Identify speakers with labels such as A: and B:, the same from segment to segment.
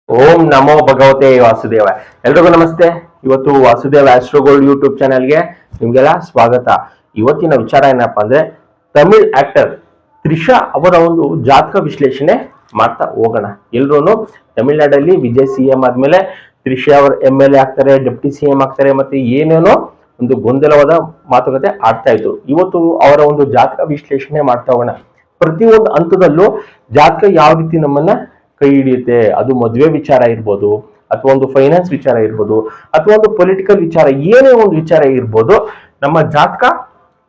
A: ಓಂ ನಮೋ ಭಗವತೆ ವಾಸುದೇವ. ಎಲ್ರಿಗೂ ನಮಸ್ತೆ. ಇವತ್ತು ವಾಸುದೇವ ಆಸ್ಟ್ರೋಗೋಲ್ಡ್ ಯೂಟ್ಯೂಬ್ ಚಾನೆಲ್ಗೆ ನಿಮ್ಗೆಲ್ಲ ಸ್ವಾಗತ. ಇವತ್ತಿನ ವಿಚಾರ ಏನಪ್ಪಾ ಅಂದ್ರೆ, ತಮಿಳ್ ಆಕ್ಟರ್ ತ್ರಿಷಾ ಅವರ ಒಂದು ಜಾತಕ ವಿಶ್ಲೇಷಣೆ ಮಾಡ್ತಾ ಹೋಗೋಣ. ಎಲ್ರೂ ತಮಿಳ್ನಾಡಲ್ಲಿ ವಿಜಯ್ ಸಿಎಂ ಆದ್ಮೇಲೆ ತ್ರಿಷಾ ಅವರು MLA ಆಗ್ತಾರೆ, ಡೆಪ್ಟಿ CM ಆಗ್ತಾರೆ, ಮತ್ತೆ ಏನೇನೋ ಒಂದು ಗೊಂದಲವಾದ ಮಾತುಕತೆ ಆಡ್ತಾ ಇದ್ರು. ಇವತ್ತು ಅವರ ಒಂದು ಜಾತಕ ವಿಶ್ಲೇಷಣೆ ಮಾಡ್ತಾ ಹೋಗೋಣ. ಪ್ರತಿಯೊಂದು ಹಂತದಲ್ಲೂ ಜಾತಕ ಯಾವ ರೀತಿ ನಮ್ಮನ್ನ ಕೈ ಹಿಡಿಯುತ್ತೆ, ಅದು ಮದುವೆ ವಿಚಾರ ಇರ್ಬೋದು, ಅಥವಾ ಒಂದು ಫೈನಾನ್ಸ್ ವಿಚಾರ ಇರ್ಬೋದು, ಅಥವಾ ಒಂದು ಪೊಲಿಟಿಕಲ್ ವಿಚಾರ, ಏನೇ ಒಂದು ವಿಚಾರ ಇರ್ಬೋದು, ನಮ್ಮ ಜಾತಕ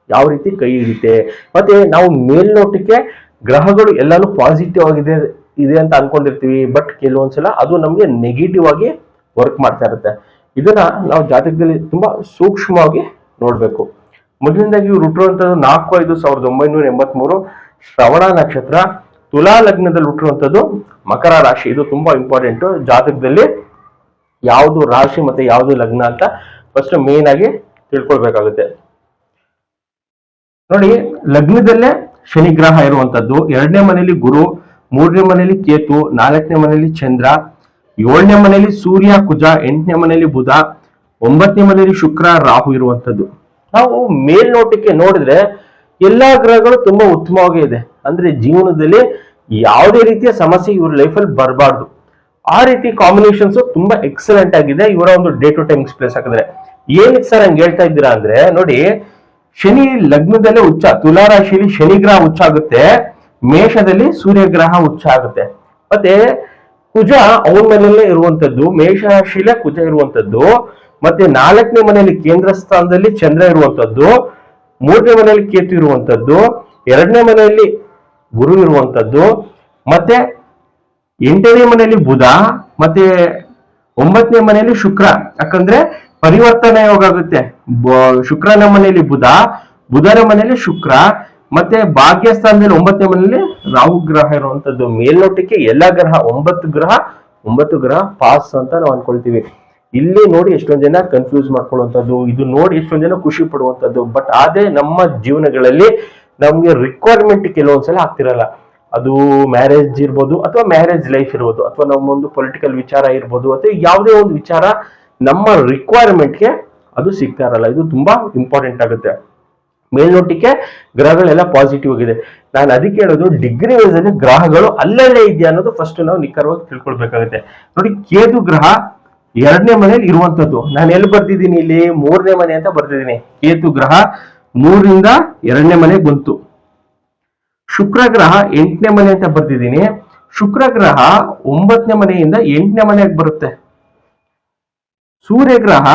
A: ಯಾವ ರೀತಿ ಕೈ ಹಿಡಿಯುತ್ತೆ. ಮತ್ತೆ ನಾವು ಮೇಲ್ನೋಟಕ್ಕೆ ಗ್ರಹಗಳು ಎಲ್ಲಾನು ಪಾಸಿಟಿವ್ ಆಗಿದೆ ಇದೆ ಅಂತ ಅನ್ಕೊಂಡಿರ್ತೀವಿ, ಬಟ್ ಕೆಲವೊಂದ್ಸಲ ಅದು ನಮ್ಗೆ ನೆಗೆಟಿವ್ ಆಗಿ ವರ್ಕ್ ಮಾಡ್ತಾ ಇರುತ್ತೆ. ಇದನ್ನ ನಾವು ಜಾತಕದಲ್ಲಿ ತುಂಬಾ ಸೂಕ್ಷ್ಮವಾಗಿ ನೋಡ್ಬೇಕು. ಮೊದಲನೇದಾಗಿ ಇವ್ರು ಹುಟ್ಟಿರುವಂತದ್ದು 4/5/1983 ಶ್ರವಣ ನಕ್ಷತ್ರ, ತುಲಾ ಲಗ್ನದಲ್ಲಿ ಹುಟ್ಟಿರುವಂತದ್ದು, ಮಕರ ರಾಶಿ. ಇದು ತುಂಬಾ ಇಂಪಾರ್ಟೆಂಟ್ ಜಾತಕದಲ್ಲಿ. ಯಾವುದು ರಾಶಿ ಮತ್ತೆ ಯಾವುದು ಲಗ್ನ ಅಂತ ಫಸ್ಟ್ ಮೇನ್ ಆಗಿ ತಿಳ್ಕೊಳ್ಬೇಕಾಗುತ್ತೆ. ನೋಡಿ, ಲಗ್ನದಲ್ಲೇ ಶನಿ ಗ್ರಹ ಇರುವಂತದ್ದು, 2ನೇ ಮನೆಯಲ್ಲಿ ಗುರು, 3ನೇ ಮನೆಯಲ್ಲಿ ಕೇತು, 4ನೇ ಮನೆಯಲ್ಲಿ ಚಂದ್ರ, 7ನೇ ಮನೆಯಲ್ಲಿ ಸೂರ್ಯ ಕುಜ, 8ನೇ ಮನೆಯಲ್ಲಿ ಬುಧ, 9ನೇ ಮನೆಯಲ್ಲಿ ಶುಕ್ರ ರಾಹು ಇರುವಂತದ್ದು. ನಾವು ಮೇಲ್ನೋಟಕ್ಕೆ ನೋಡಿದ್ರೆ ಎಲ್ಲಾ ಗ್ರಹಗಳು ತುಂಬಾ ಉತ್ತಮವಾಗಿ ಇದೆ. ಅಂದ್ರೆ ಜೀವನದಲ್ಲಿ ಯಾವುದೇ ರೀತಿಯ ಸಮಸ್ಯೆ ಇವ್ರ ಲೈಫಲ್ಲಿ ಬರಬಾರ್ದು, ಆ ರೀತಿ ಕಾಂಬಿನೇಷನ್ಸ್ ತುಂಬಾ ಎಕ್ಸಲೆಂಟ್ ಆಗಿದೆ. ಇವರ ಒಂದು ಡೇ ಟು ಟೈಮ್ ಎಕ್ಸ್ಪ್ರೆಸ್ ಹಾಕಿದ್ರೆ ಏನಕ್ಕೆ ಸರ್ ಹಂಗೆ ಹೇಳ್ತಾ ಇದ್ದೀರಾ ಅಂದ್ರೆ, ನೋಡಿ, ಶನಿ ಲಗ್ನದಲ್ಲೇ ಉಚ್ಚ, ತುಲಾ ರಾಶಿಯಲ್ಲಿ ಶನಿ ಗ್ರಹ ಉಚ್ಚ ಆಗುತ್ತೆ, ಮೇಷದಲ್ಲಿ ಸೂರ್ಯ ಗ್ರಹ ಉಚ್ಚ ಆಗುತ್ತೆ, ಮತ್ತೆ ಕುಜ ಅವನ ಮನೆಯಲ್ಲೇ ಇರುವಂತದ್ದು, ಮೇಷ ರಾಶಿಯಲ್ಲೇ ಕುಜ ಇರುವಂತದ್ದು, ಮತ್ತೆ 4ನೇ ಮನೆಯಲ್ಲಿ ಕೇಂದ್ರ ಸ್ಥಾನದಲ್ಲಿ ಚಂದ್ರ ಇರುವಂತದ್ದು, 3ನೇ ಮನೆಯಲ್ಲಿ ಕೇತು ಇರುವಂತದ್ದು, 2ನೇ ಮನೆಯಲ್ಲಿ ಗುರು ಇರುವಂತದ್ದು, ಮತ್ತೆ 8ನೇ ಮನೆಯಲ್ಲಿ ಬುಧ, ಮತ್ತೆ 9ನೇ ಮನೆಯಲ್ಲಿ ಶುಕ್ರ. ಯಾಕಂದ್ರೆ ಪರಿವರ್ತನೆ ಯೋಗ ಆಗುತ್ತೆ. ಶುಕ್ರನ ಮನೆಯಲ್ಲಿ ಬುಧ, ಬುಧನ ಮನೆಯಲ್ಲಿ ಶುಕ್ರ, ಮತ್ತೆ ಭಾಗ್ಯ ಸ್ಥಾನದಲ್ಲಿ 9ನೇ ಮನೆಯಲ್ಲಿ ರಾಹು ಗ್ರಹ ಇರುವಂತದ್ದು. ಮೇಲ್ನೋಟಕ್ಕೆ ಎಲ್ಲಾ ಗ್ರಹ 9 ಗ್ರಹ ಪಾಸ್ ಅಂತ ನಾವು ಅನ್ಕೊಳ್ತೀವಿ. ಇಲ್ಲಿ ನೋಡಿ ಎಷ್ಟೊಂದ್ ಜನ ಕನ್ಫ್ಯೂಸ್ ಮಾಡ್ಕೊಳ್ಳುವಂಥದ್ದು, ಇದು ನೋಡಿ ಎಷ್ಟೊಂದ್ ಜನ ಖುಷಿ ಪಡುವಂಥದ್ದು. ಬಟ್ ಆದ್ರೆ ನಮ್ಮ ಜೀವನಗಳಲ್ಲಿ ನಮ್ಗೆ ರಿಕ್ವೈರ್ಮೆಂಟ್ ಕೆಲವೊಂದ್ಸಲ ಆಗ್ತಿರಲ್ಲ. ಅದು ಮ್ಯಾರೇಜ್ ಇರ್ಬೋದು, ಅಥವಾ ಮ್ಯಾರೇಜ್ ಲೈಫ್ ಇರ್ಬೋದು, ಅಥವಾ ನಮ್ಮೊಂದು ಪೊಲಿಟಿಕಲ್ ವಿಚಾರ ಇರ್ಬೋದು, ಅಥವಾ ಯಾವುದೇ ಒಂದು ವಿಚಾರ ನಮ್ಮ ರಿಕ್ವೈರ್ಮೆಂಟ್ಗೆ ಅದು ಸಿಗ್ತಾ ಇರಲ್ಲ. ಇದು ತುಂಬಾ ಇಂಪಾರ್ಟೆಂಟ್ ಆಗುತ್ತೆ. ಮೇಲ್ನೋಟಕ್ಕೆ ಗ್ರಹಗಳೆಲ್ಲ ಪಾಸಿಟಿವ್ ಆಗಿದೆ. ನಾನು ಅದಕ್ಕೆ ಹೇಳೋದು, ಡಿಗ್ರಿ ವೈಸ್ ಅಲ್ಲಿ ಗ್ರಹಗಳು ಅಲ್ಲಲ್ಲೇ ಇದೆಯಾ ಅನ್ನೋದು ಫಸ್ಟ್ ನಾವು ನಿಖರವಾಗಿ ತಿಳ್ಕೊಳ್ಬೇಕಾಗುತ್ತೆ. ನೋಡಿ, ಕೇತು ಗ್ರಹ 2ನೇ ಮನೆಯಲ್ಲಿ ಇರುವಂತದ್ದು. ನಾನು ಎಲ್ಲಿ ಬರ್ತಿದ್ದೀನಿ, ಇಲ್ಲಿ 3ನೇ ಮನೆ ಅಂತ ಬರ್ತಿದ್ದೀನಿ. ಕೇತು ಗ್ರಹ 3ರಿಂದ 2ನೇ ಮನೆಗೆ ಬಂತು. ಶುಕ್ರ ಗ್ರಹ 8ನೇ ಮನೆ ಅಂತ ಬರ್ತಿದ್ದೀನಿ. ಶುಕ್ರ ಗ್ರಹ 9ನೇ ಮನೆಯಿಂದ 8ನೇ ಮನೆಗೆ ಬರುತ್ತೆ. ಸೂರ್ಯ ಗ್ರಹ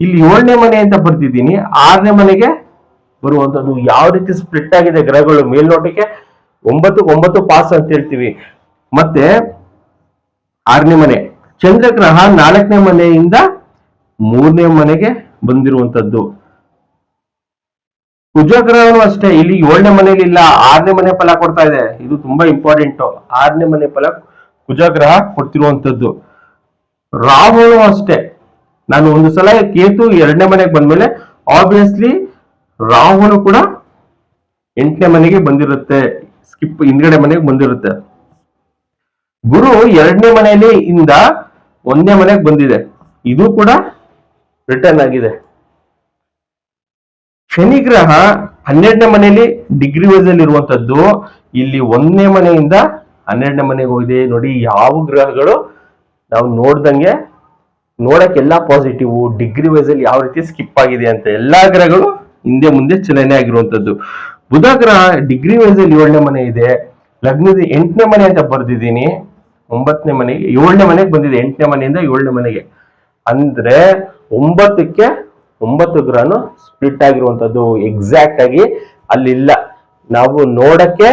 A: ಇಲ್ಲಿ 7ನೇ ಮನೆ ಅಂತ ಬರ್ತಿದ್ದೀನಿ, 6ನೇ ಮನೆಗೆ ಬರುವಂತದ್ದು. ಯಾವ ರೀತಿ ಸ್ಪ್ಲಿಟ್ ಆಗಿದೆ ಗ್ರಹಗಳು ಮೇಲ್ನೋಟಕ್ಕೆ 9 ಪಾಸ್ ಅಂತ ಹೇಳ್ತೀವಿ. ಮತ್ತೆ 6ನೇ ಮನೆ ಚಂದ್ರಗ್ರಹ 4ನೇ ಮನೆಯಿಂದ 3ನೇ ಮನೆಗೆ ಬಂದಿರುವಂತದ್ದು. ಕುಜಗ್ರಹನು ಅಷ್ಟೇ, ಇಲ್ಲಿ 7ನೇ ಮನೆಯಲ್ಲಿ ಇಲ್ಲ, 6ನೇ ಮನೆ ಫಲ ಕೊಡ್ತಾ ಇದೆ. ಇದು ತುಂಬಾ ಇಂಪಾರ್ಟೆಂಟ್. 6ನೇ ಮನೆ ಫಲ ಕುಜಗ್ರಹ ಕೊಡ್ತಿರುವಂತದ್ದು. ರಾಹುನು ಅಷ್ಟೇ. ನಾನು ಒಂದು ಸಲ ಕೇತು 2ನೇ ಮನೆಗೆ ಬಂದ್ಮೇಲೆ ಆಬ್ವಿಯಸ್ಲಿ ರಾಹುನು ಕೂಡ 8ನೇ ಮನೆಗೆ ಬಂದಿರುತ್ತೆ, ಸ್ಕಿಪ್ ಹಿಂದ್ಗಡೆ ಮನೆಗೆ ಬಂದಿರುತ್ತೆ. ಗುರು 2ನೇ ಮನೆಯಲ್ಲಿ ಇಂದ 1ನೇ ಮನೆಗೆ ಬಂದಿದೆ, ಇದು ಕೂಡ ರಿಟರ್ನ್ ಆಗಿದೆ. ಶನಿ ಗ್ರಹ 12ನೇ ಮನೆಯಲ್ಲಿ ಡಿಗ್ರಿ ವೈಸ್ ಅಲ್ಲಿ ಇರುವಂತದ್ದು, ಇಲ್ಲಿ 1ನೇ ಮನೆಯಿಂದ 12ನೇ ಮನೆಗೆ ಹೋಗಿದೆ. ನೋಡಿ, ಯಾವ ಗ್ರಹಗಳು ನಾವು ನೋಡ್ದಂಗೆ ನೋಡಕ್ಕೆಲ್ಲ ಪಾಸಿಟಿವ್, ಡಿಗ್ರಿ ವೈಸ್ ಅಲ್ಲಿ ಯಾವ ರೀತಿ ಸ್ಕಿಪ್ ಆಗಿದೆ ಅಂತ ಎಲ್ಲಾ ಗ್ರಹಗಳು ಹಿಂದೆ ಮುಂದೆ ಚಲನೆ ಆಗಿರುವಂತದ್ದು. ಬುಧ ಗ್ರಹ ಡಿಗ್ರಿ ವೈಸ್ ಅಲ್ಲಿ 7ನೇ ಮನೆ ಇದೆ, ಲಗ್ನದ 8ನೇ ಮನೆ ಅಂತ ಬರ್ದಿದ್ದೀನಿ, 9ನೇ ಮನೆಗೆ 7ನೇ ಮನೆಗೆ ಬಂದಿದೆ, 8ನೇ ಮನೆಯಿಂದ 7ನೇ ಮನೆಗೆ. ಅಂದ್ರೆ 9ಕ್ಕೆ 9 ಗ್ರಹನು ಸ್ಪ್ಲಿಟ್ ಆಗಿರುವಂತದ್ದು. ಎಕ್ಸಾಕ್ಟ್ ಆಗಿ ಅಲ್ಲಿಲ್ಲ. ನಾವು ನೋಡಕ್ಕೆ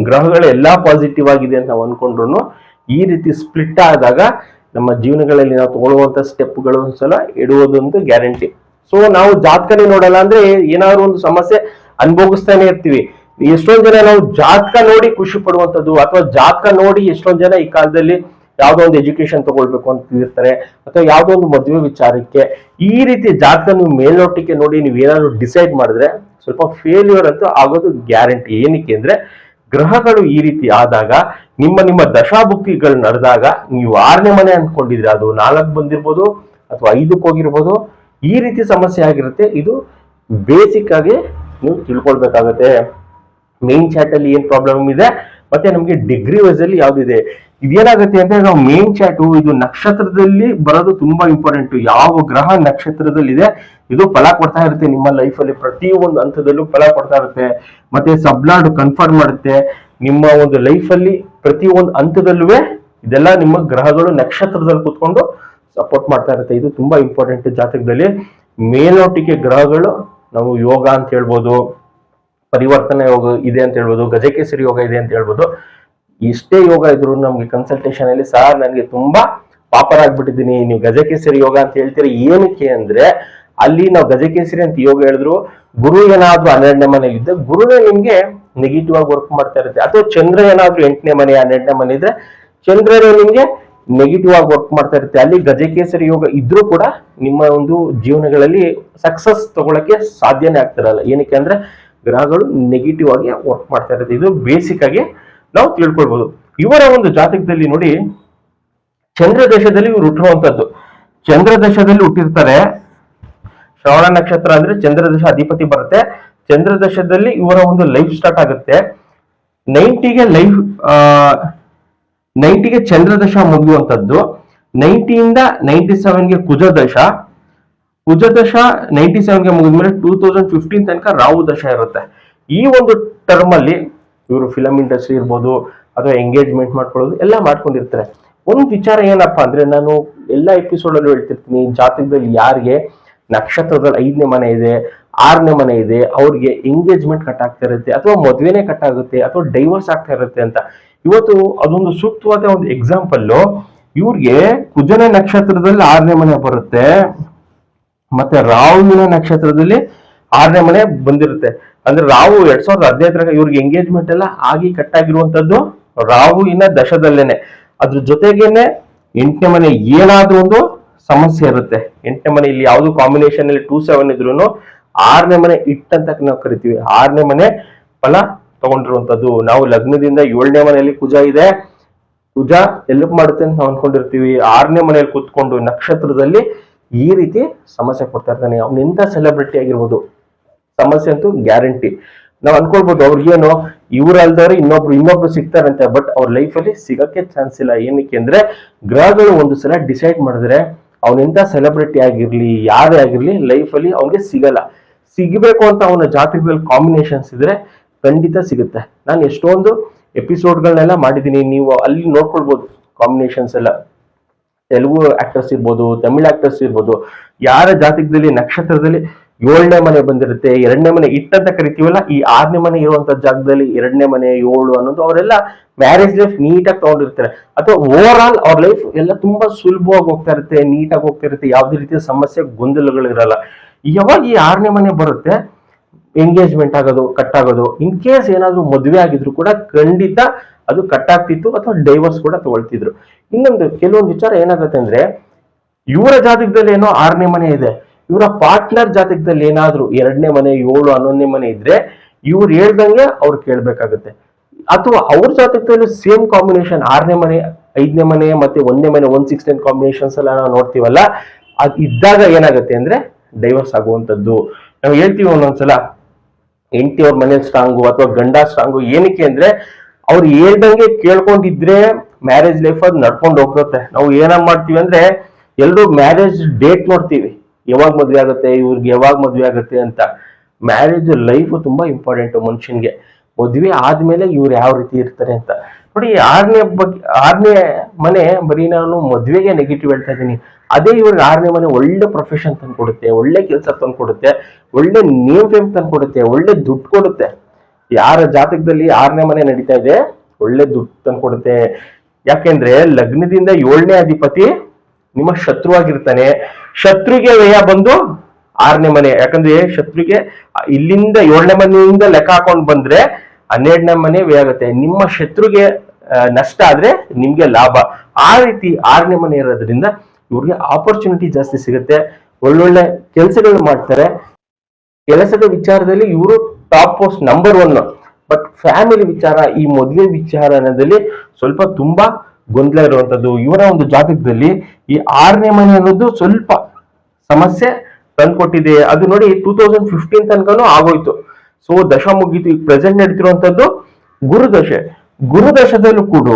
A: ಗ್ರಹಗಳು ಎಲ್ಲಾ ಪಾಸಿಟಿವ್ ಆಗಿದೆ ಅಂತ ನಾವು ಅನ್ಕೊಂಡ್ರು, ಈ ರೀತಿ ಸ್ಪ್ಲಿಟ್ ಆದಾಗ ನಮ್ಮ ಜೀವನಗಳಲ್ಲಿ ನಾವು ತಗೊಳ್ಳುವಂತ ಸ್ಟೆಪ್ಗಳು ಒಂದ್ಸಲ ಇಡುವುದೊಂದು ಗ್ಯಾರಂಟಿ. ಸೊ ನಾವು ಜಾತಕನೇ ನೋಡಲ್ಲ ಅಂದ್ರೆ ಏನಾದ್ರು ಒಂದು ಸಮಸ್ಯೆ ಅನುಭವಿಸ್ತಾನೆ ಇರ್ತೀವಿ. ಎಷ್ಟೊಂದ್ ಜನ ನಾವು ಜಾತಕ ನೋಡಿ ಖುಷಿ ಪಡುವಂತದ್ದು, ಅಥವಾ ಜಾತಕ ನೋಡಿ ಎಷ್ಟೊಂದ್ ಜನ ಈ ಕಾಲದಲ್ಲಿ ಯಾವ್ದೋ ಒಂದು ಎಜುಕೇಶನ್ ತಗೊಳ್ಬೇಕು ಅಂತ ಇರ್ತಾರೆ, ಅಥವಾ ಯಾವ್ದೋ ಒಂದು ಮದುವೆ ವಿಚಾರಕ್ಕೆ ಈ ರೀತಿ ಜಾತಕ ನೀವು ಮೇಲ್ನೋಟಕ್ಕೆ ನೋಡಿ ನೀವು ಏನಾದ್ರು ಡಿಸೈಡ್ ಮಾಡಿದ್ರೆ ಸ್ವಲ್ಪ ಫೇಲ್ಯೂರ್ ಅಂತೂ ಆಗೋದು ಗ್ಯಾರಂಟಿ. ಏನಕ್ಕೆ ಅಂದ್ರೆ ಗ್ರಹಗಳು ಈ ರೀತಿ ಆದಾಗ ನಿಮ್ಮ ದಶಾಭುಕ್ತಿಗಳು ನಡೆದಾಗ ನೀವು 6ನೇ ಮನೆ ಅನ್ಕೊಂಡಿದ್ರೆ ಅದು 4 ಬಂದಿರ್ಬೋದು ಅಥವಾ 5ಕ್ಕೆ ಹೋಗಿರ್ಬೋದು. ಈ ರೀತಿ ಸಮಸ್ಯೆ ಆಗಿರುತ್ತೆ. ಇದು ಬೇಸಿಕ್ ಆಗಿ ನೀವು ತಿಳ್ಕೊಳ್ಬೇಕಾಗತ್ತೆ. ಮೇನ್ ಚಾಟ್ ಅಲ್ಲಿ ಏನ್ ಪ್ರಾಬ್ಲಮ್ ಇದೆ ಮತ್ತೆ ನಮ್ಗೆ ಡಿಗ್ರಿ ವೈಸ್ ಅಲ್ಲಿ ಯಾವ್ದಿದೆ. ಇದೇನಾಗುತ್ತೆ ಅಂದ್ರೆ ನಾವು ಮೇನ್ ಚಾಟು ಇದು ನಕ್ಷತ್ರದಲ್ಲಿ ಬರೋದು ತುಂಬಾ ಇಂಪಾರ್ಟೆಂಟ್. ಯಾವ ಗ್ರಹ ನಕ್ಷತ್ರದಲ್ಲಿ ಇದೆ ಇದು ಫಲ ಕೊಡ್ತಾ ಇರುತ್ತೆ ನಿಮ್ಮ ಲೈಫ್ ಅಲ್ಲಿ, ಪ್ರತಿ ಒಂದು ಹಂತದಲ್ಲೂ ಫಲ ಕೊಡ್ತಾ ಇರುತ್ತೆ. ಮತ್ತೆ ಸಬ್ಲಾಡ್ ಕನ್ಫರ್ಮ್ ಮಾಡುತ್ತೆ ನಿಮ್ಮ ಒಂದು ಲೈಫ್ ಅಲ್ಲಿ ಪ್ರತಿ ಒಂದು ಹಂತದಲ್ಲೂ ಇದೆಲ್ಲ ನಿಮ್ಮ ಗ್ರಹಗಳು ನಕ್ಷತ್ರದಲ್ಲಿ ಕುತ್ಕೊಂಡು ಸಪೋರ್ಟ್ ಮಾಡ್ತಾ ಇರುತ್ತೆ. ಇದು ತುಂಬಾ ಇಂಪಾರ್ಟೆಂಟ್ ಜಾತಕದಲ್ಲಿ. ಮೇಲ್ನೋಟಿಕೆ ಗ್ರಹಗಳು ನಾವು ಯೋಗ ಅಂತ ಹೇಳ್ಬೋದು, ಪರಿವರ್ತನೆ ಯೋಗ ಇದೆ ಅಂತ ಹೇಳ್ಬೋದು, ಗಜಕೇಸರಿ ಯೋಗ ಇದೆ ಅಂತ ಹೇಳ್ಬೋದು. ಇಷ್ಟೇ ಯೋಗ ಇದ್ರು ನಮ್ಗೆ ಕನ್ಸಲ್ಟೇಷನ್ ಅಲ್ಲಿ ಸರ್ ನನಗೆ ತುಂಬಾ ಪಾಪರ್ ಆಗ್ಬಿಟ್ಟಿದ್ದೀನಿ, ನೀವು ಗಜಕೇಸರಿ ಯೋಗ ಅಂತ ಹೇಳ್ತೀರಿ ಏನಕ್ಕೆ ಅಂದ್ರೆ ಅಲ್ಲಿ ನಾವು ಗಜಕೇಸರಿ ಅಂತ ಯೋಗ ಹೇಳಿದ್ರು ಗುರು ಏನಾದ್ರೂ 12ನೇ ಮನೇಲಿ ಇದ್ದೆ ಗುರುನೇ ನಿಮ್ಗೆ ನೆಗೆಟಿವ್ ಆಗಿ ವರ್ಕ್ ಮಾಡ್ತಾ ಇರುತ್ತೆ. ಅಥವಾ ಚಂದ್ರ ಏನಾದ್ರೂ 8ನೇ ಮನೆ 12ನೇ ಮನೆ ಇದ್ರೆ ಚಂದ್ರನೇ ನಿಮ್ಗೆ ನೆಗೆಟಿವ್ ಆಗಿ ವರ್ಕ್ ಮಾಡ್ತಾ ಇರುತ್ತೆ. ಅಲ್ಲಿ ಗಜಕೇಸರಿ ಯೋಗ ಇದ್ರೂ ಕೂಡ ನಿಮ್ಮ ಒಂದು ಜೀವನಗಳಲ್ಲಿ ಸಕ್ಸಸ್ ತಗೊಳಕ್ಕೆ ಸಾಧ್ಯನೇ ಆಗ್ತಿರಲ್ಲ. ಏನಕ್ಕೆ ಅಂದ್ರೆ ಗ್ರಹಗಳು ನೆಗೆಟಿವ್ ಆಗಿ ವರ್ಕ್ ಮಾಡ್ತಾ ಇರುತ್ತೆ. ಇದು ಬೇಸಿಕ್ ಆಗಿ ನಾವು ತಿಳ್ಕೊಳ್ಬಹುದು. ಇವರ ಒಂದು ಜಾತಕದಲ್ಲಿ ನೋಡಿ, ಚಂದ್ರ ದಶದಲ್ಲಿ ಇವ್ರು ಹುಟ್ಟಿರುವಂತದ್ದು. ಚಂದ್ರ ದಶದಲ್ಲಿ ಹುಟ್ಟಿರ್ತಾರೆ. ಶ್ರವಣ ನಕ್ಷತ್ರ ಅಂದ್ರೆ ಚಂದ್ರ ದಶ ಅಧಿಪತಿ ಬರುತ್ತೆ. ಚಂದ್ರ ದಶದಲ್ಲಿ ಇವರ ಒಂದು ಲೈಫ್ ಸ್ಟಾರ್ಟ್ ಆಗುತ್ತೆ. 90ಗೆ ಚಂದ್ರ ದಶ ಮುಗಿಯುವಂತದ್ದು. 90ಯಿಂದ 97ಗೆ ಕುಜ ದಶ 97ಗೆ ಮುಗಿದ್ಮೇಲೆ 2015 ತನಕ ರಾಹು ದಶ ಇರುತ್ತೆ. ಈ ಒಂದು ಟರ್ಮ್ ಅಲ್ಲಿ ಇವರು ಫಿಲಂ ಇಂಡಸ್ಟ್ರಿ ಇರ್ಬೋದು ಅಥವಾ ಎಂಗೇಜ್ಮೆಂಟ್ ಮಾಡ್ಕೊಳ್ಳೋದು ಎಲ್ಲ ಮಾಡ್ಕೊಂಡಿರ್ತಾರೆ. ಒಂದು ವಿಚಾರ ಏನಪ್ಪಾ ಅಂದ್ರೆ ನಾನು ಎಲ್ಲಾ ಎಪಿಸೋಡ್ ಅಲ್ಲೂ ಹೇಳ್ತಿರ್ತೀನಿ, ಜಾತಕದಲ್ಲಿ ಯಾರಿಗೆ ನಕ್ಷತ್ರದಲ್ಲಿ 5ನೇ ಮನೆ ಇದೆ 6ನೇ ಮನೆ ಇದೆ ಅವ್ರಿಗೆ ಎಂಗೇಜ್ಮೆಂಟ್ ಕಟ್ ಆಗ್ತಾ ಇರುತ್ತೆ ಅಥವಾ ಮದುವೆನೇ ಕಟ್ ಆಗುತ್ತೆ ಅಥವಾ ಡೈವರ್ಸ್ ಆಗ್ತಾ ಇರುತ್ತೆ ಅಂತ. ಇವತ್ತು ಅದೊಂದು ಸೂಕ್ತವಾದ ಒಂದು ಎಕ್ಸಾಂಪಲ್. ಇವ್ರಿಗೆ ಕುಜನ ನಕ್ಷತ್ರದಲ್ಲಿ 6ನೇ ಮನೆ ಬರುತ್ತೆ ಮತ್ತೆ ರಾಹುವಿನ ನಕ್ಷತ್ರದಲ್ಲಿ 6ನೇ ಮನೆ ಬಂದಿರುತ್ತೆ. ಅಂದ್ರೆ ರಾಹು 2015 ಇವ್ರಿಗೆ ಎಂಗೇಜ್ಮೆಂಟ್ ಎಲ್ಲ ಆಗಿ ಕಟ್ ಆಗಿರುವಂತದ್ದು ರಾಹುವಿನ ದಶದಲ್ಲೇನೆ. ಅದ್ರ ಜೊತೆಗೇನೆ 8ನೇ ಮನೆ ಏನಾದ್ರೂ ಒಂದು ಸಮಸ್ಯೆ ಇರುತ್ತೆ. 8ನೇ ಮನೆ ಇಲ್ಲಿ ಯಾವ್ದು ಕಾಂಬಿನೇಷನ್ ಅಲ್ಲಿ 2-7 ಇದ್ರು 6ನೇ ಮನೆ ಇಟ್ ಅಂತ ನಾವು ಕರಿತೀವಿ. 6ನೇ ಮನೆ ಫಲ ತಗೊಂಡಿರುವಂತದ್ದು. ನಾವು ಲಗ್ನದಿಂದ 7ನೇ ಮನೆಯಲ್ಲಿ ಕುಜ ಇದೆ, ಕುಜ ಎಲ್ಪ್ ಮಾಡುತ್ತೆ ಅಂತ ನಾವು ಅನ್ಕೊಂಡಿರ್ತೀವಿ. 6ನೇ ಮನೆಯಲ್ಲಿ ಕುತ್ಕೊಂಡು ನಕ್ಷತ್ರದಲ್ಲಿ ಈ ರೀತಿ ಸಮಸ್ಯೆ ಕೊಡ್ತಾ ಇರ್ತಾನೆ. ಅವ್ನ ಎಂತ ಸೆಲೆಬ್ರಿಟಿ ಆಗಿರ್ಬೋದು, ಸಮಸ್ಯೆ ಅಂತೂ ಗ್ಯಾರಂಟಿ. ನಾವ್ ಅನ್ಕೊಳ್ಬಹುದು ಅವ್ರಿಗೇನು ಇವ್ರಲ್ದವ್ರು ಇನ್ನೊಬ್ರು ಸಿಗ್ತಾರಂತೆ, ಬಟ್ ಅವ್ರ ಲೈಫ್ ಅಲ್ಲಿ ಸಿಗಕ್ಕೆ ಚಾನ್ಸ್ ಇಲ್ಲ. ಏನಕ್ಕೆ ಅಂದ್ರೆ ಗ್ರಹಗಳು ಒಂದು ಸಲ ಡಿಸೈಡ್ ಮಾಡಿದ್ರೆ ಅವನೆಂತ ಸೆಲೆಬ್ರಿಟಿ ಆಗಿರ್ಲಿ ಯಾರೇ ಆಗಿರ್ಲಿ ಲೈಫ್ ಅಲ್ಲಿ ಅವ್ನಿಗೆ ಸಿಗಲ್ಲ. ಸಿಗಬೇಕು ಅಂತ ಅವನ ಜಾತಕದಲ್ಲಿ ಕಾಂಬಿನೇಷನ್ಸ್ ಇದ್ರೆ ಖಂಡಿತ ಸಿಗುತ್ತೆ. ನಾನು ಎಷ್ಟೊಂದು ಎಪಿಸೋಡ್ಗಳನ್ನೆಲ್ಲ ಮಾಡಿದ್ದೀನಿ, ನೀವು ಅಲ್ಲಿ ನೋಡ್ಕೊಳ್ಬಹುದು ಕಾಂಬಿನೇಷನ್ಸ್ ಎಲ್ಲ. ತೆಲುಗು ಆಕ್ಟರ್ಸ್ ಇರ್ಬೋದು, ತಮಿಳ್ ಆಕ್ಟರ್ಸ್ ಇರ್ಬೋದು, ಯಾರ ಜಾತಕದಲ್ಲಿ ನಕ್ಷತ್ರದಲ್ಲಿ 7ನೇ ಮನೆ ಬಂದಿರುತ್ತೆ, 2ನೇ ಮನೆ ಇಟ್ಟಂತ ಕರಿತೀವಲ್ಲ, ಈ 6ನೇ ಮನೆ ಇರುವಂತ ಜಾಗದಲ್ಲಿ 2ನೇ ಮನೆ 7 ಅನ್ನೋದು ಅವರೆಲ್ಲ ಮ್ಯಾರೇಜ್ ಲೈಫ್ ನೀಟಾಗಿ ತಗೊಂಡಿರ್ತಾರೆ. ಅಥವಾ ಓವರ್ ಆಲ್ ಅವ್ರ ಲೈಫ್ ಎಲ್ಲ ತುಂಬಾ ಸುಲಭವಾಗಿ ಹೋಗ್ತಾ ಇರುತ್ತೆ, ನೀಟಾಗಿ ಹೋಗ್ತಾ ಇರುತ್ತೆ, ಯಾವ್ದೇ ರೀತಿಯ ಸಮಸ್ಯೆ ಗೊಂದಲಗಳಿರಲ್ಲ. ಯಾವಾಗ ಈ 6ನೇ ಮನೆ ಬರುತ್ತೆ ಎಂಗೇಜ್ಮೆಂಟ್ ಆಗೋದು ಕಟ್ ಆಗೋದು, ಇನ್ ಕೇಸ್ ಏನಾದ್ರು ಮದುವೆ ಆಗಿದ್ರು ಕೂಡ ಖಂಡಿತ ಅದು ಕಟ್ ಆಗ್ತಿತ್ತು ಅಥವಾ ಡೈವರ್ಸ್ ಕೂಡ ತಗೊಳ್ತಿದ್ರು. ಇನ್ನೊಂದು ಕೆಲವೊಂದು ವಿಚಾರ ಏನಾಗುತ್ತೆ ಅಂದ್ರೆ ಇವರ ಜಾತಕದಲ್ಲಿ ಏನೋ 6ನೇ ಮನೆ ಇದೆ, ಇವರ ಪಾರ್ಟ್ನರ್ ಜಾತಕದಲ್ಲಿ ಏನಾದ್ರು 2ನೇ ಮನೆ 7 11ನೇ ಮನೆ ಇದ್ರೆ ಇವ್ರು ಹೇಳ್ದಂಗೆ ಅವ್ರು ಕೇಳ್ಬೇಕಾಗುತ್ತೆ. ಅಥವಾ ಅವ್ರ ಜಾತಕದಲ್ಲಿ ಸೇಮ್ ಕಾಂಬಿನೇಷನ್ 6ನೇ ಮನೆ 5ನೇ ಮನೆ ಮತ್ತೆ 1ನೇ ಮನೆ 1-6 ಕಾಂಬಿನೇಷನ್ಸ್ ಎಲ್ಲ ನಾವು ನೋಡ್ತೀವಲ್ಲ, ಅದ್ ಇದ್ದಾಗ ಏನಾಗುತ್ತೆ ಅಂದ್ರೆ ಡೈವರ್ಸ್ ಆಗುವಂತದ್ದು. ನಾವು ಹೇಳ್ತೀವಿ ಒಂದೊಂದ್ಸಲ ಹೆಂಡತಿ ಅವ್ರ ಮನೆ ಸ್ಟ್ರಾಂಗು ಅಥವಾ ಗಂಡ ಸ್ಟ್ರಾಂಗು. ಏನಕ್ಕೆ ಅಂದ್ರೆ ಅವ್ರು ಹೇಳ್ದಂಗೆ ಕೇಳ್ಕೊಂಡಿದ್ರೆ ಮ್ಯಾರೇಜ್ ಲೈಫ್ ಅದು ನಡ್ಕೊಂಡು ಹೋಗುತ್ತೆ. ನಾವು ಏನ ಮಾಡ್ತೀವಿ ಅಂದ್ರೆ ಎಲ್ರು ಮ್ಯಾರೇಜ್ ಡೇಟ್ ನೋಡ್ತೀವಿ, ಯಾವಾಗ ಮದ್ವೆ ಆಗುತ್ತೆ ಇವ್ರಿಗೆ ಯಾವಾಗ ಮದ್ವೆ ಆಗುತ್ತೆ ಅಂತ. ಮ್ಯಾರೇಜ್ ಲೈಫ್ ತುಂಬಾ ಇಂಪಾರ್ಟೆಂಟ್ ಮನುಷ್ಯನ್ಗೆ. ಮದ್ವೆ ಆದ್ಮೇಲೆ ಇವ್ರು ಯಾವ ರೀತಿ ಇರ್ತಾರೆ ಅಂತ ನೋಡಿ. 6ನೇ ಮನೆ ಬರೀ ನಾನು ಮದ್ವೆಗೆ ನೆಗೆಟಿವ್ ಹೇಳ್ತಾ ಇದ್ದೀನಿ. ಅದೇ ಇವ್ರಿಗೆ 6ನೇ ಮನೆ ಒಳ್ಳೆ ಪ್ರೊಫೆಷನ್ ತಂದ್ಕೊಡುತ್ತೆ, ಒಳ್ಳೆ ಕೆಲಸ ತಂದ್ಕೊಡುತ್ತೆ, ಒಳ್ಳೆ ನೇಮ್ ಫೇಮ್ ತಂದ್ಕೊಡುತ್ತೆ, ಒಳ್ಳೆ ದುಡ್ಡು ಕೊಡುತ್ತೆ. ಯಾರ ಜಾತಕದಲ್ಲಿ 6ನೇ ಮನೆ ನಡೀತಾ ಇದೆ ಒಳ್ಳೆ ದುಡ್ಡು ತಂದ್ಕೊಡುತ್ತೆ. ಯಾಕೆಂದ್ರೆ ಲಗ್ನದಿಂದ 7ನೇ ಅಧಿಪತಿ ನಿಮ್ಮ ಶತ್ರುವಾಗಿರ್ತಾನೆ. ಶತ್ರುಗೆ ವ್ಯಯ ಬಂದು 6ನೇ ಮನೆ. ಯಾಕಂದ್ರೆ ಶತ್ರುಗೆ ಇಲ್ಲಿಂದ 7ನೇ ಮನೆಯಿಂದ ಲೆಕ್ಕ ಹಾಕೊಂಡ್ ಬಂದ್ರೆ 12ನೇ ಮನೆ ವ್ಯಯ ಆಗುತ್ತೆ. ನಿಮ್ಮ ಶತ್ರುಗೆ ನಷ್ಟ ಆದ್ರೆ ನಿಮ್ಗೆ ಲಾಭ. ಆ ರೀತಿ 6ನೇ ಮನೆ ಇರೋದ್ರಿಂದ ಇವ್ರಿಗೆ ಆಪರ್ಚುನಿಟಿ ಜಾಸ್ತಿ ಸಿಗುತ್ತೆ, ಒಳ್ಳೊಳ್ಳೆ ಕೆಲಸಗಳು ಮಾಡ್ತಾರೆ. ಕೆಲಸದ ವಿಚಾರದಲ್ಲಿ ಇವರು top post number 1. But family ವಿಚಾರ, ಈ ಮದುವೆ ವಿಚಾರದಲ್ಲಿ ಸ್ವಲ್ಪ ತುಂಬಾ ಗೊಂದಲ ಇರುವಂತದ್ದು. ಇವರ ಒಂದು ಜಾತಕದಲ್ಲಿ ಈ 6ನೇ ಮನೆ ಅನ್ನೋದು ಸ್ವಲ್ಪ ಸಮಸ್ಯೆ ತಂದ್ಕೊಟ್ಟಿದೆ. ಅದು ನೋಡಿ 2015 ತನಕನೂ ಆಗೋಯ್ತು. ಸೊ ದಶ ಮುಗೀತು. ಈಗ ಪ್ರೆಸೆಂಟ್ ನಡೀತಿರುವಂತದ್ದು ಗುರುದಶೆ. ಗುರುದಶದಲ್ಲೂ ಕೂಡ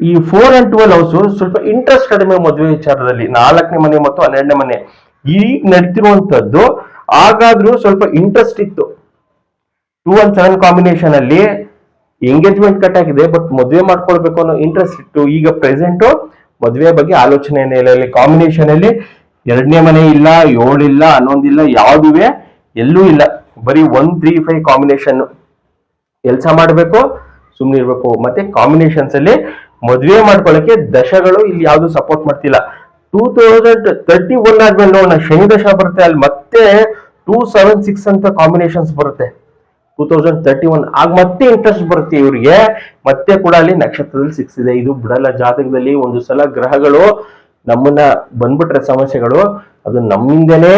A: ಈ 4 and 12 ಹೌಸ್ ಸ್ವಲ್ಪ ಇಂಟ್ರೆಸ್ಟ್ ಕಡಿಮೆ ಮದುವೆ ವಿಚಾರದಲ್ಲಿ. 4ನೇ ಮನೆ ಮತ್ತು 12ನೇ ಮನೆ ಈಗ ನಡೀತಿರುವಂತದ್ದು. ಹಾಗಾದ್ರೂ ಸ್ವಲ್ಪ ಇಂಟ್ರೆಸ್ಟ್ ಇತ್ತು. 2 and 7 ಕಾಂಬಿನೇಷನ್ ಅಲ್ಲಿ ಎಂಗೇಜ್ಮೆಂಟ್ ಕಟ್ ಆಗಿದೆ, ಬಟ್ ಮದುವೆ ಮಾಡ್ಕೊಳ್ಬೇಕು ಅನ್ನೋ ಇಂಟ್ರೆಸ್ಟ್ ಇತ್ತು. ಈಗ ಪ್ರೆಸೆಂಟ್ ಮದುವೆ ಬಗ್ಗೆ ಆಲೋಚನೆ ಇಲ್ಲ. ಕಾಂಬಿನೇಷನ್ ಅಲ್ಲಿ 2ನೇ ಮನೆ ಇಲ್ಲ, 7 ಇಲ್ಲ, 11 ಇಲ್ಲ, ಯಾವುದುವೆ ಎಲ್ಲೂ ಇಲ್ಲ. ಬರೀ 1, 3, 5 ಕಾಂಬಿನೇಷನ್. ಕೆಲಸ ಮಾಡ್ಬೇಕು, ಸುಮ್ನೆ ಇರ್ಬೇಕು. ಮತ್ತೆ ಕಾಂಬಿನೇಷನ್ಸ್ ಅಲ್ಲಿ ಮದುವೆ ಮಾಡ್ಕೊಳ್ಳಕ್ಕೆ ದಶಗಳು ಇಲ್ಲಿ ಯಾವ್ದು ಸಪೋರ್ಟ್ ಮಾಡ್ತಿಲ್ಲ. 2031 ಆದ್ಮೇಲೆ ನೋಡೋಣ, ಶನಿ ದಶ ಬರುತ್ತೆ. ಅಲ್ಲಿ ಮತ್ತೆ 2, 7, 6 ಅಂತ ಕಾಂಬಿನೇಷನ್ಸ್ ಬರುತ್ತೆ 2031. ಆಗ ಮತ್ತೆ ಇಂಟ್ರೆಸ್ಟ್ ಬರುತ್ತೆ ಇವ್ರಿಗೆ. ಮತ್ತೆ ಕೂಡ ಅಲ್ಲಿ ನಕ್ಷತ್ರದಲ್ಲಿ 6 ಇದೆ. ಇದು ಬಿಡಲ್ಲ ಜಾತಕದಲ್ಲಿ. ಒಂದು ಸಲ ಗ್ರಹಗಳು ನಮ್ಮನ್ನ ಬಂದ್ಬಿಟ್ರೆ ಸಮಸ್ಯೆಗಳು, ಅದು ನಮ್ಮಿಂದನೇ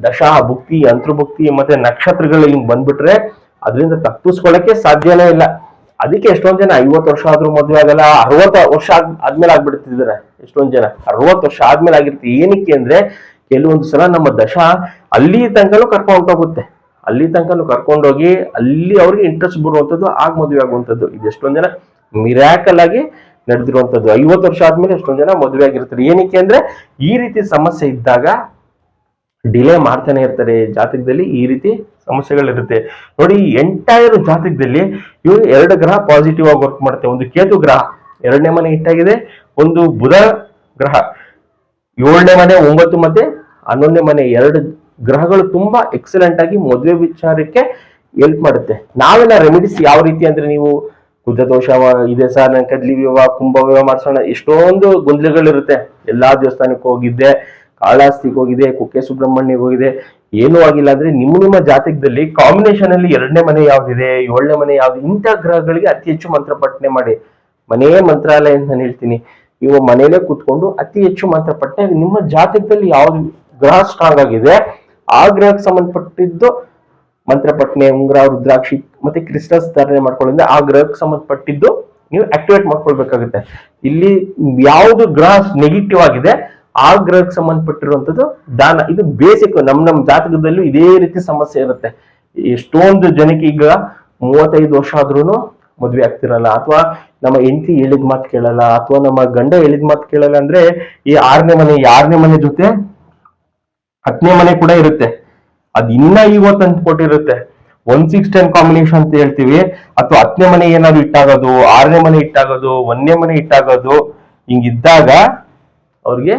A: ದಶಾ ಭುಕ್ತಿ, ಅಂತರ್ಭುಕ್ತಿ ಮತ್ತೆ ನಕ್ಷತ್ರಗಳು ಹಿಂಗ್ ಬಂದ್ಬಿಟ್ರೆ ಅದರಿಂದ ತಪ್ಪಿಸ್ಕೊಳ್ಳಕ್ಕೆ ಸಾಧ್ಯನೇ ಇಲ್ಲ. ಅದಕ್ಕೆ ಎಷ್ಟೊಂದ್ ಜನ 50 ವರ್ಷ ಆದ್ರೂ ಮದುವೆ ಆಗಲ್ಲ, 60 ವರ್ಷ ಆದ್ಮೇಲೆ ಆಗ್ಬಿಡ್ತಿದ್ದಾರೆ. ಎಷ್ಟೊಂದ್ ಜನ 60 ವರ್ಷ ಆದ್ಮೇಲೆ ಆಗಿರುತ್ತೆ. ಏನಕ್ಕೆ ಅಂದ್ರೆ ಕೆಲವೊಂದು ಸಲ ನಮ್ಮ ದಶಾ ಅಲ್ಲಿ ತನಕನೂ ಕರ್ಕೊಂಡೋಗುತ್ತೆ. ಅಲ್ಲಿ ತನಕನೂ ಕರ್ಕೊಂಡೋಗಿ ಅಲ್ಲಿ ಅವ್ರಿಗೆ ಇಂಟ್ರೆಸ್ಟ್ ಬರುವಂತದ್ದು, ಆಗ ಮದುವೆ ಆಗುವಂಥದ್ದು. ಇದು ಎಷ್ಟೊಂದ್ ಜನ ಮಿರಾಕಲ್ ಆಗಿ ನಡೆದಿರುವಂತದ್ದು. 50 ವರ್ಷ ಆದ್ಮೇಲೆ ಎಷ್ಟೊಂದ್ ಜನ ಮದುವೆ ಆಗಿರ್ತಾರೆ. ಏನಕ್ಕೆ ಅಂದ್ರೆ ಈ ರೀತಿ ಸಮಸ್ಯೆ ಇದ್ದಾಗ ಡಿಲೇ ಮಾಡ್ತಾನೆ ಇರ್ತಾರೆ. ಜಾತಕದಲ್ಲಿ ಈ ರೀತಿ ಸಮಸ್ಯೆಗಳಿರುತ್ತೆ. ನೋಡಿ, ಎಂಟೈರ್ ಜಾತಕದಲ್ಲಿ ಇವರು 2 ಗ್ರಹ ಪಾಸಿಟಿವ್ ಆಗಿ ವರ್ಕ್ ಮಾಡುತ್ತೆ. ಒಂದು ಕೇತು ಗ್ರಹ 2ನೇ ಮನೆ ಹಿಟ್ಟಾಗಿದೆ, ಒಂದು ಬುಧ ಗ್ರಹ 7ನೇ ಮನೆ 9 ಮತ್ತೆ 11ನೇ ಮನೆ. 2 ಗ್ರಹಗಳು ತುಂಬಾ ಎಕ್ಸಲೆಂಟ್ ಆಗಿ ಮದುವೆ ವಿಚಾರಕ್ಕೆ ಹೆಲ್ಪ್ ಮಾಡುತ್ತೆ. ನಾವೆಲ್ಲ ರೆಮಿಡೀಸ್ ಯಾವ ರೀತಿ ಅಂದ್ರೆ, ನೀವು ಕುಜದೋಷ ಇದೆ ಸರ್, ನನ್ ಕದ್ಲಿ ವಿವಾಹ, ಕುಂಭ ವಿವಾಹ ಮಾಡ್ಸೋಣ, ಎಷ್ಟೊಂದು ಗೊಂದಲಗಳಿರುತ್ತೆ. ಎಲ್ಲಾ ದೇವಸ್ಥಾನಕ್ಕೆ ಹೋಗಿದ್ದೆ, ಕಾಳಹಸ್ತಿಗೆ ಹೋಗಿದೆ, ಕುಕ್ಕೆ ಸುಬ್ರಹ್ಮಣ್ಯಗೆ ಹೋಗಿದೆ, ಏನೂ ಆಗಿಲ್ಲ. ಅಂದ್ರೆ ನಿಮ್ಮ ಜಾತಕದಲ್ಲಿ ಕಾಂಬಿನೇಷನ್ ಅಲ್ಲಿ 2ನೇ ಮನೆ ಯಾವ್ದಿದೆ, 7ನೇ ಮನೆ ಯಾವ್ದು, ಇಂಥ ಗ್ರಹಗಳಿಗೆ ಅತಿ ಹೆಚ್ಚು ಮಂತ್ರ ಪಠನೆ ಮಾಡಿ. ಮನೇ ಮಂತ್ರಾಲಯ ಅಂತ ನಾನು ಹೇಳ್ತೀನಿ. ನೀವು ಮನೇಲೆ ಕೂತ್ಕೊಂಡು ಅತಿ ಹೆಚ್ಚು ಮಂತ್ರ ಪಠನೆ, ನಿಮ್ಮ ಜಾತಕದಲ್ಲಿ ಯಾವ್ದು ಗ್ರಹ ಸ್ಟ್ರಾಂಗ್ ಆಗಿದೆ ಆ ಗ್ರಹಕ್ಕೆ ಸಂಬಂಧಪಟ್ಟಿದ್ದು ಮಂತ್ರ ಪಠನೆ, ಉಂಗ್ರ, ರುದ್ರಾಕ್ಷಿ ಮತ್ತೆ ಕ್ರಿಸ್ಟಲ್ಸ್ ಧಾರಣೆ ಮಾಡ್ಕೊಳ್ಳೋದ್ರಿಂದ ಆ ಗ್ರಹಕ್ಕೆ ಸಂಬಂಧಪಟ್ಟಿದ್ದು ನೀವು ಆಕ್ಟಿವೇಟ್ ಮಾಡ್ಕೊಳ್ಬೇಕಾಗುತ್ತೆ. ಇಲ್ಲಿ ಯಾವ್ದು ಗ್ರಹ ನೆಗೆಟಿವ್ ಆಗಿದೆ ಆ ಗ್ರಹಕ್ಕೆ ಸಂಬಂಧಪಟ್ಟಿರುವಂತದ್ದು ದಾನ. ಇದು ಬೇಸಿಕ್. ನಮ್ ಜಾತಕದಲ್ಲೂ ಇದೇ ರೀತಿ ಸಮಸ್ಯೆ ಇರುತ್ತೆ. ಎಷ್ಟೊಂದು ಜನಕ್ಕೆ ಈಗ 35 ವರ್ಷ ಆದ್ರೂ ಮದ್ವೆ ಆಗ್ತಿರಲ್ಲ, ಅಥವಾ ನಮ್ಮ ಹೆಂಡತಿ ಹೇಳಿದ ಮಾತು ಕೇಳಲ್ಲ, ಅಥವಾ ನಮ್ಮ ಗಂಡ ಹೇಳಿದ ಮಾತು ಕೇಳಲ್ಲ. ಅಂದ್ರೆ ಈ 6ನೇ ಮನೆ ಜೊತೆ 10ನೇ ಮನೆ ಕೂಡ ಇರುತ್ತೆ. ಅದ್ ಇನ್ನ ಇವತ್ತು ಅಂತ ಕೊಟ್ಟಿರುತ್ತೆ. 1, 6, 10 ಕಾಂಬಿನೇಷನ್ ಅಂತ ಹೇಳ್ತೀವಿ. ಅಥವಾ 10ನೇ ಮನೆ ಏನಾದ್ರು ಇಟ್ಟಾಗೋದು, 6ನೇ ಮನೆ ಇಟ್ಟಾಗೋದು, 1ನೇ ಮನೆ ಇಟ್ಟಾಗೋದು, ಹಿಂಗಿದ್ದಾಗ ಅವ್ರಿಗೆ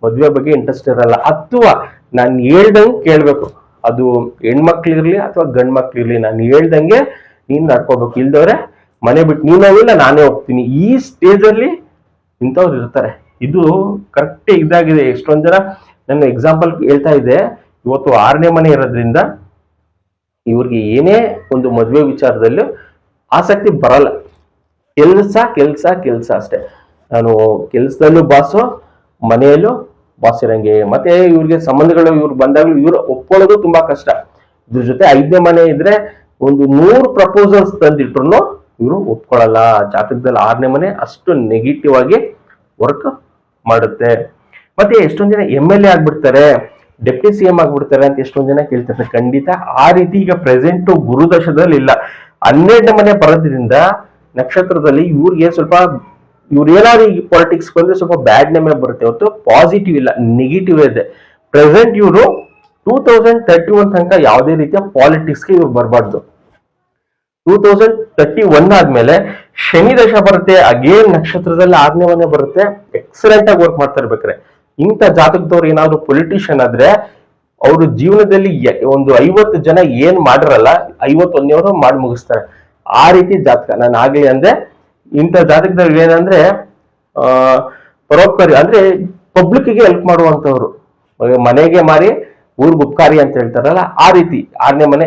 A: ಮದ್ವೆ ಬಗ್ಗೆ ಇಂಟ್ರೆಸ್ಟ್ ಇರಲ್ಲ. ಅಥವಾ ನಾನು ಹೇಳ್ದಂಗೆ ಕೇಳ್ಬೇಕು. ಅದು ಹೆಣ್ಮಕ್ಳಿರ್ಲಿ ಅಥವಾ ಗಂಡ್ ಮಕ್ಳಿರ್ಲಿ, ನಾನು ಹೇಳ್ದಂಗೆ ನೀನ್ ನಡ್ಕೋಬೇಕು. ಇಲ್ದವ್ರೆ ಮನೆ ಬಿಟ್ಟು ನೀನ್ ಹೋಗಿಲ್ಲ ನಾನೇ ಹೋಗ್ತೀನಿ, ಈ ಸ್ಟೇಜ್ ಅಲ್ಲಿ ಇಂಥವ್ರು ಇರ್ತಾರೆ. ಇದು ಕರೆಕ್ಟ್ ಇದಾಗಿದೆ. ಎಷ್ಟೊಂದ್ ಜನ ನನ್ನ ಎಕ್ಸಾಂಪಲ್ ಹೇಳ್ತಾ ಇದೆ. ಇವತ್ತು 6ನೇ ಮನೆ ಇರೋದ್ರಿಂದ ಇವ್ರಿಗೆ ಏನೇ ಒಂದು ಮದುವೆ ವಿಚಾರದಲ್ಲಿ ಆಸಕ್ತಿ ಬರಲ್ಲ. ಕೆಲ್ಸ ಕೆಲ್ಸ ಕೆಲ್ಸ ಅಷ್ಟೇ. ನಾನು ಕೆಲ್ಸದಲ್ಲೂ ಬಾಸು, ಮನೆಯಲ್ಲೂ ಬಾಸ್ ಇರಂಗೆ. ಮತ್ತೆ ಇವ್ರಿಗೆ ಸಂಬಂಧಗಳು ಇವ್ರು ಬಂದಾಗ್ಲೂ ಇವ್ರು ಒಪ್ಕೊಳ್ಳೋದು ತುಂಬಾ ಕಷ್ಟ. ಇದ್ರ ಜೊತೆ 5ನೇ ಮನೆ ಇದ್ರೆ ಒಂದು 100 ಪ್ರಪೋಸಲ್ಸ್ ತಂದಿಟ್ರು ಇವರು ಒಪ್ಕೊಳ್ಳಲ್ಲ. ಜಾತಕದಲ್ಲಿ 6ನೇ ಮನೆ ಅಷ್ಟು ನೆಗೆಟಿವ್ ಆಗಿ ವರ್ಕ್ ಮಾಡುತ್ತೆ. ಮತ್ತೆ ಎಷ್ಟೊಂದ್ ಜನ MLA ಆಗ್ಬಿಡ್ತಾರೆ, ಡೆಪ್ಟಿ CM ಆಗ್ಬಿಡ್ತಾರೆ ಅಂತ ಎಷ್ಟೊಂದ್ ಜನ ಕೇಳ್ತಾರೆ. ಖಂಡಿತ ಆ ರೀತಿ ಈಗ ಪ್ರೆಸೆಂಟ್ ಗುರುದಶದಲ್ಲಿ ಇಲ್ಲ. 12ನೇ ಮನೆ ಬರೋದ್ರಿಂದ ನಕ್ಷತ್ರದಲ್ಲಿ ಇವ್ರಿಗೆ ಸ್ವಲ್ಪ, ಇವ್ರು ಏನಾದ್ರು ಈ ಪಾಲಿಟಿಕ್ಸ್ ಬಂದ್ರೆ ಸ್ವಲ್ಪ ಬ್ಯಾಡ್ ನೇಮೇ ಬರುತ್ತೆ ಹೊತ್ತು ಪಾಸಿಟಿವ್ ಇಲ್ಲ, ನೆಗೆಟಿವ್ ಇದೆ. ಪ್ರೆಸೆಂಟ್ ಇವರು 2031 ತನಕ ಯಾವುದೇ ರೀತಿಯ ಪಾಲಿಟಿಕ್ಸ್ಗೆ ಇವ್ರು ಬರಬಾರ್ದು. 2031 ಆದ್ಮೇಲೆ ಶನಿ ದಶ ಬರುತ್ತೆ. ಅಗೇನ್ ನಕ್ಷತ್ರದಲ್ಲಿ 6ನೇ ಮನೆ ಬರುತ್ತೆ. ಎಕ್ಸಲೆಂಟ್ ಆಗಿ ವರ್ಕ್ ಮಾಡ್ತಾ ಇರ್ಬೇಕ್ರೆ. ಇಂಥ ಜಾತಕದವ್ರು ಏನಾದ್ರು ಪೊಲಿಟಿಷಿಯನ್ ಆದ್ರೆ ಅವ್ರ ಜೀವನದಲ್ಲಿ ಒಂದು 50 ಜನ ಏನ್ ಮಾಡಿರಲ್ಲ 51 ಮಾಡಿ ಮುಗಿಸ್ತಾರೆ. ಆ ರೀತಿ ಜಾತಕ. ನಾನು ಆಗ್ಲಿ ಅಂದ್ರೆ ಇಂಥ ಜಾತಕದಲ್ಲಿ ಏನಂದ್ರೆ ಪರೋಪಕಾರಿ ಅಂದ್ರೆ ಪಬ್ಲಿಕ್ಗೆ ಹೆಲ್ಪ್ ಮಾಡುವಂತವ್ರು, ಮನೆಗೆ ಮಾರಿ ಊರ್ಗ್ ಉಪಕಾರಿ ಅಂತ ಹೇಳ್ತಾರಲ್ಲ, ಆ ರೀತಿ 6ನೇ ಮನೆ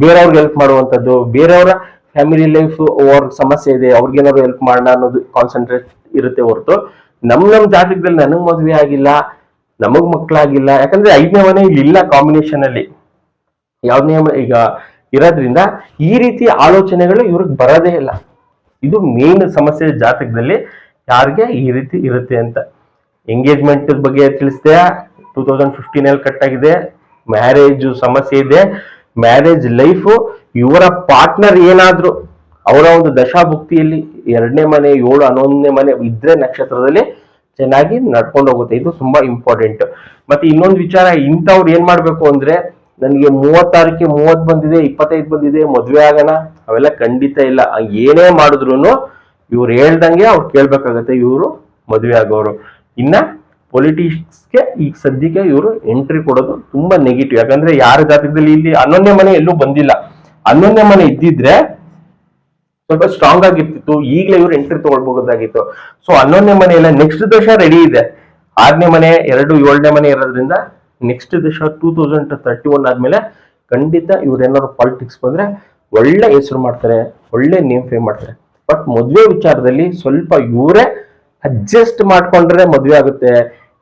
A: ಬೇರೆಯವ್ರಿಗೆ ಹೆಲ್ಪ್ ಮಾಡುವಂತದ್ದು, ಬೇರೆಯವರ ಫ್ಯಾಮಿಲಿ ಲೈಫ್ ಅವ್ರ ಸಮಸ್ಯೆ ಇದೆ ಅವ್ರಿಗೇನಾದ್ರು ಹೆಲ್ಪ್ ಮಾಡೋಣ ಅನ್ನೋದು ಕಾನ್ಸಂಟ್ರೇಟ್ ಇರುತ್ತೆ ಹೊರತು ನಮ್ ಜಾತಕದಲ್ಲಿ ನನಗ್ ಮದ್ವೆ ಆಗಿಲ್ಲ, ನಮಗ್ ಮಕ್ಳಾಗಿಲ್ಲ. ಯಾಕಂದ್ರೆ 5ನೇ ಮನೆ ಇಲ್ಲಿ ಇಲ್ಲ ಕಾಂಬಿನೇಷನ್ ಅಲ್ಲಿ. ಯಾವ್ದನೇ ಈಗ ಇರೋದ್ರಿಂದ ಈ ರೀತಿ ಆಲೋಚನೆಗಳು ಇವ್ರಿಗೆ ಬರೋದೇ ಇಲ್ಲ. ಇದು ಮೇನ್ ಸಮಸ್ಯೆ ಜಾತಕದಲ್ಲಿ ಯಾರಿಗೆ ಈ ರೀತಿ ಇರುತ್ತೆ ಅಂತ. ಎಂಗೇಜ್ಮೆಂಟ್ ಬಗ್ಗೆ ತಿಳಿಸಿದೆ, 2015 ಅಲ್ಲಿ ಕಟ್ ಆಗಿದೆ. ಮ್ಯಾರೇಜ್ ಸಮಸ್ಯೆ ಇದೆ. ಮ್ಯಾರೇಜ್ ಲೈಫ್ ಇವರ ಪಾರ್ಟ್ನರ್ ಏನಾದ್ರು ಅವರ ಒಂದು ದಶಾಭುಕ್ತಿಯಲ್ಲಿ 2ನೇ ಮನೆ 7 11ನೇ ಮನೆ ಇದ್ರೆ ನಕ್ಷತ್ರದಲ್ಲಿ ಚೆನ್ನಾಗಿ ನಡ್ಕೊಂಡು ಹೋಗುತ್ತೆ. ಇದು ತುಂಬಾ ಇಂಪಾರ್ಟೆಂಟ್. ಮತ್ತೆ ಇನ್ನೊಂದು ವಿಚಾರ, ಇಂಥವ್ರು ಏನ್ ಮಾಡ್ಬೇಕು ಅಂದ್ರೆ, ನನಗೆ 30 ಬಂದಿದೆ, 25 ಬಂದಿದೆ, ಮದ್ವೆ ಆಗೋಣ, ಅವೆಲ್ಲ ಖಂಡಿತ ಇಲ್ಲ. ಏನೇ ಮಾಡಿದ್ರು ಇವ್ರು ಹೇಳ್ದಂಗೆ ಅವ್ರು ಕೇಳ್ಬೇಕಾಗತ್ತೆ, ಇವರು ಮದ್ವೆ ಆಗೋರು. ಇನ್ನ ಪೊಲಿಟಿಕ್ಸ್ಗೆ ಈಗ ಸದ್ಯಕ್ಕೆ ಇವರು ಎಂಟ್ರಿ ಕೊಡೋದು ತುಂಬಾ ನೆಗೆಟಿವ್. ಯಾಕಂದ್ರೆ ಯಾರ ಜಾತಕದಲ್ಲಿ ಇಲ್ಲಿ 11ನೇ ಮನೆ ಎಲ್ಲೂ ಬಂದಿಲ್ಲ. 11ನೇ ಮನೆ ಇದ್ದಿದ್ರೆ ಸ್ವಲ್ಪ ಸ್ಟ್ರಾಂಗ್ ಆಗಿರ್ತಿತ್ತು, ಈಗಲೇ ಇವ್ರು ಎಂಟ್ರಿ ತಗೊಳ್ಬಹುದಾಗಿತ್ತು. ಸೊ 11ನೇ ಮನೆ ಎಲ್ಲ ನೆಕ್ಸ್ಟ್ ದಶ ರೆಡಿ ಇದೆ. 6ನೇ ಮನೆ 2 7ನೇ ಮನೆ ಇರೋದ್ರಿಂದ ನೆಕ್ಸ್ಟ್ ದಶ 2031 ಆದ್ಮೇಲೆ ಖಂಡಿತ ಇವ್ರು ಏನಾದ್ರು ಪಾಲಿಟಿಕ್ಸ್ ಬಂದ್ರೆ ಒಳ್ಳೆ ಹೆಸರು ಮಾಡ್ತಾರೆ, ಒಳ್ಳೆ ನೇಮ್ ಫೇಮ್ ಮಾಡ್ತಾರೆ. ಬಟ್ ಮದ್ವೆ ವಿಚಾರದಲ್ಲಿ ಸ್ವಲ್ಪ ಇವರೇ ಅಡ್ಜಸ್ಟ್ ಮಾಡ್ಕೊಂಡ್ರೆ ಮದ್ವೆ ಆಗುತ್ತೆ.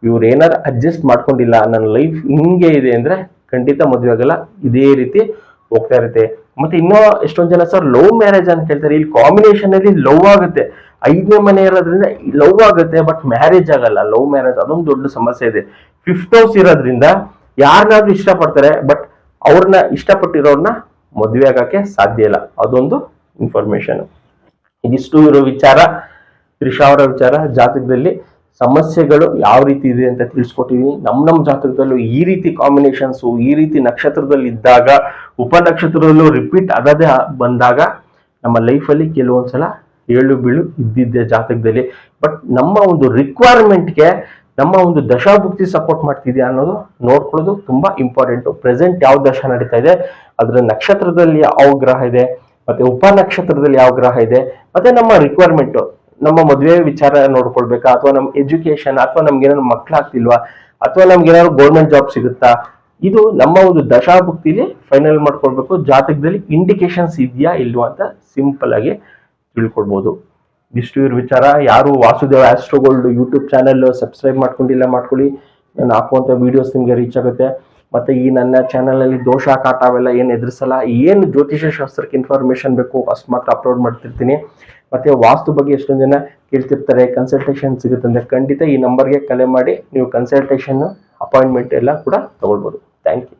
A: ಇವ್ರು ಏನಾರು ಅಡ್ಜಸ್ಟ್ ಮಾಡ್ಕೊಂಡಿಲ್ಲ, ನನ್ನ ಲೈಫ್ ಹಿಂಗೆ ಇದೆ ಅಂದ್ರೆ ಖಂಡಿತ ಮದ್ವೆ ಆಗಲ್ಲ. ಇದೇ ರೀತಿ ಹೋಗ್ತಾ ಇರುತ್ತೆ. ಮತ್ತೆ ಇನ್ನೂ ಎಷ್ಟೊಂದ್ ಜನ ಸರ್ ಲವ್ ಮ್ಯಾರೇಜ್ ಅಂತ ಹೇಳ್ತಾರೆ. ಇಲ್ಲಿ ಕಾಂಬಿನೇಷನ್ ಅಲ್ಲಿ ಲವ್ ಆಗುತ್ತೆ, 5ನೇ ಮನೆ ಇರೋದ್ರಿಂದ ಲವ್ ಆಗುತ್ತೆ, ಬಟ್ ಮ್ಯಾರೇಜ್ ಆಗಲ್ಲ. ಲವ್ ಮ್ಯಾರೇಜ್ ಅದೊಂದು ದೊಡ್ಡ ಸಮಸ್ಯೆ ಇದೆ. 5th ಹೌಸ್ ಇರೋದ್ರಿಂದ ಯಾರನ್ನಾದ್ರೂ ಇಷ್ಟಪಡ್ತಾರೆ, ಬಟ್ ಅವ್ರನ್ನ ಇಷ್ಟಪಟ್ಟಿರೋರ್ನ ಮದ್ವೆ ಆಗಕ್ಕೆ ಸಾಧ್ಯ ಇಲ್ಲ. ಅದೊಂದು ಇನ್ಫಾರ್ಮೇಶನ್. ಇದಿಷ್ಟು ಇರೋ ವಿಚಾರ, ತ್ರಿಷಾ ಅವರ ವಿಚಾರ. ಜಾತಕದಲ್ಲಿ ಸಮಸ್ಯೆಗಳು ಯಾವ ರೀತಿ ಇದೆ ಅಂತ ತಿಳಿಸ್ಕೊಟ್ಟಿದೀನಿ. ನಮ್ಮ ಜಾತಕದಲ್ಲೂ ಈ ರೀತಿ ಕಾಂಬಿನೇಷನ್ಸ್, ಈ ರೀತಿ ನಕ್ಷತ್ರದಲ್ಲಿ ಇದ್ದಾಗ, ಉಪನಕ್ಷತ್ರದಲ್ಲೂ ರಿಪೀಟ್ ಅದದೇ ಬಂದಾಗ ನಮ್ಮ ಲೈಫಲ್ಲಿ ಕೆಲವೊಂದ್ಸಲ ಏಳು ಬೀಳು ಇದ್ದಿದ್ದೆ ಜಾತಕದಲ್ಲಿ. ಬಟ್ ನಮ್ಮ ಒಂದು ರಿಕ್ವೈರ್ಮೆಂಟ್ಗೆ ನಮ್ಮ ಒಂದು ದಶಾಭುಕ್ತಿ ಸಪೋರ್ಟ್ ಮಾಡ್ತಿದ್ಯಾ ಅನ್ನೋದು ನೋಡ್ಕೊಳ್ಳೋದು ತುಂಬಾ ಇಂಪಾರ್ಟೆಂಟ್. ಪ್ರೆಸೆಂಟ್ ಯಾವ ದಶ ನಡೀತಾ ಇದೆ, ಅದರ ನಕ್ಷತ್ರದಲ್ಲಿ ಯಾವ ಗ್ರಹ ಇದೆ, ಮತ್ತೆ ಉಪನಕ್ಷತ್ರದಲ್ಲಿ ಯಾವ ಗ್ರಹ ಇದೆ, ಮತ್ತೆ ನಮ್ಮ ರಿಕ್ವೈರ್ಮೆಂಟ್, ನಮ್ಮ ಮದುವೆ ವಿಚಾರ ನೋಡ್ಕೊಳ್ಬೇಕಾ, ಅಥವಾ ನಮ್ಮ ಎಜುಕೇಶನ್, ಅಥವಾ ನಮ್ಗೆ ಏನಾದ್ರು ಮಕ್ಕಳಾಗ್ತಿಲ್ವಾ, ಅಥವಾ ನಮ್ಗೆ ಏನಾದ್ರು ಗೌರ್ಮೆಂಟ್ ಜಾಬ್ ಸಿಗುತ್ತಾ, ಇದು ನಮ್ಮ ಒಂದು ದಶಾಭುಕ್ತಿಲಿ ಫೈನಲ್ ಮಾಡ್ಕೊಳ್ಬೇಕು. ಜಾತಕದಲ್ಲಿ ಇಂಡಿಕೇಶನ್ಸ್ ಇದೆಯಾ ಇಲ್ವಾ ಅಂತ ಸಿಂಪಲ್ ಆಗಿ ತಿಳ್ಕೊಳ್ಬಹುದು. ಇಷ್ಟು ಇವ್ರ ವಿಚಾರ. ಯಾರು ವಾಸುದೇವ ಆಸ್ಟ್ರೋಗೋಲ್ಡ್ ಯೂಟ್ಯೂಬ್ ಚಾನೆಲ್ ಸಬ್ಸ್ಕ್ರೈಬ್ ಮಾಡ್ಕೊಂಡಿಲ್ಲ, ಮಾಡ್ಕೊಳ್ಳಿ. ನಾನು ಹಾಕುವಂತ ವಿಡಿಯೋಸ್ ನಿಮ್ಗೆ ರೀಚ್ ಆಗುತ್ತೆ. ಮತ್ತೆ ಈ ನನ್ನ ಚಾನೆಲ್ ಅಲ್ಲಿ ದೋಷ ಕಾಟ ಅವೆಲ್ಲ ಏನು ಎದುರಿಸಲ್ಲ. ಏನು ಜ್ಯೋತಿಷ ಶಾಸ್ತ್ರಕ್ಕೆ ಇನ್ಫಾರ್ಮೇಶನ್ ಬೇಕು ಅಷ್ಟು ಮಾತ್ರ ಅಪ್ಲೋಡ್ ಮಾಡ್ತಿರ್ತೀನಿ. ಮತ್ತೆ ವಾಸ್ತು ಬಗ್ಗೆ ಎಷ್ಟೊಂದು ಜನ ಕೇಳ್ತಿರ್ತಾರೆ, ಕನ್ಸಲ್ಟೇಷನ್ ಸಿಗುತ್ತೆ ಅಂದ್ರೆ ಖಂಡಿತ ಈ ನಂಬರ್ಗೆ ಕರೆ ಮಾಡಿ ನೀವು ಕನ್ಸಲ್ಟೇಷನ್ ಅಪಾಯಿಂಟ್ಮೆಂಟ್ ಎಲ್ಲ ಕೂಡ ತಗೊಳ್ಬೋದು. Thank you.